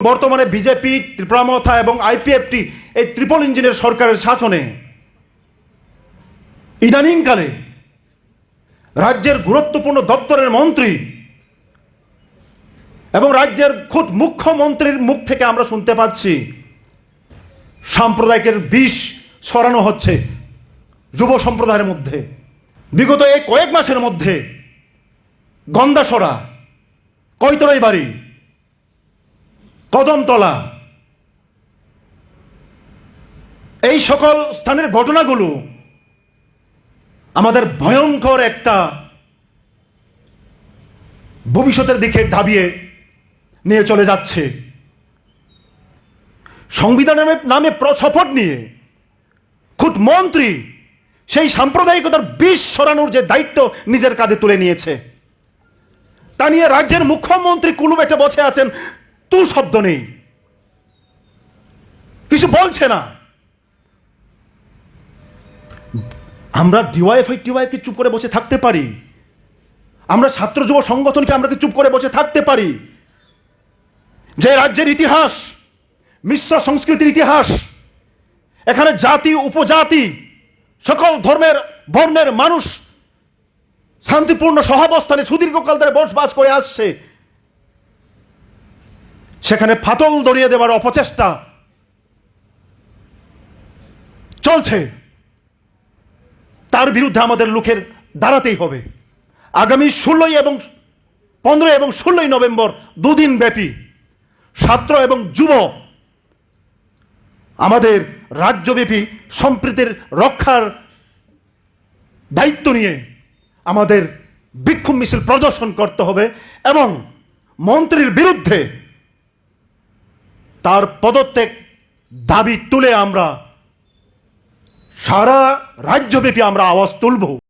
বর্তমানে বিজেপি, ত্রিপুরামথা এবং আইপিএফটি এই ট্রিপল ইঞ্জিনের সরকারের শাসনে ইদানিংকালে রাজ্যের গুরুত্বপূর্ণ দপ্তরের মন্ত্রী এবং রাজ্যের খুদ মুখ্যমন্ত্রীর মুখ থেকে আমরা শুনতে পাচ্ছি সাম্প্রদায়িকের বিষ ছড়ানো হচ্ছে যুব সম্প্রদায়ের মধ্যে। বিগত এই কয়েক মাসের মধ্যে গন্দাসরা, কৈতরাই বাড়ি, কদমতলা এই সকল স্থানের ঘটনাগুলো আমাদের ভয়ঙ্কর একটা ভবিষ্যতের দিকে ঢাবিয়ে নিয়ে চলে যাচ্ছে। সংবিধানের নামে শপথ নিয়ে খুদ মন্ত্রী সেই সাম্প্রদায়িকতার বিষ ছড়ানোর যে দায়িত্ব নিজের কাঁধে তুলে নিয়েছে, তা নিয়ে রাজ্যের মুখ্যমন্ত্রী কুলুবেটে বসে আছেন, তু শব্দ নেই, কিছু বলছে না। আমরা ডিওয়াইএফআই-টিওয়াইকে চুপ করে বসে থাকতে পারি? আমরা ছাত্র যুব সংগঠনকে আমরা কি চুপ করে বসে থাকতে পারি? যে রাজ্যের ইতিহাস মিশ্র সংস্কৃতির ইতিহাস, এখানে জাতি উপজাতি সকল ধর্মের বর্ণের মানুষ শান্তিপূর্ণ সহাবস্থানে সুদীর্ঘকাল ধরে বসবাস করে আসছে, সেখানে ফাটল ধরিয়ে দেওয়ার অপচেষ্টা চলছে। তার বিরুদ্ধে আমাদের লোকের দাঁড়াতেই হবে। আগামী 15 এবং 16 নভেম্বর দুদিন ব্যাপী ছাত্র এবং যুব আমাদের রাজ্যব্যাপী সম্প্রীতির রক্ষার দায়িত্ব নিয়ে আমাদের বিক্ষোভ মিছিল প্রদর্শন করতে হবে এবং মন্ত্রীর বিরুদ্ধে তার পদত্যাগ দাবি তুলে আমরা সারা রাজ্যব্যাপী আমরা আওয়াজ তুলব।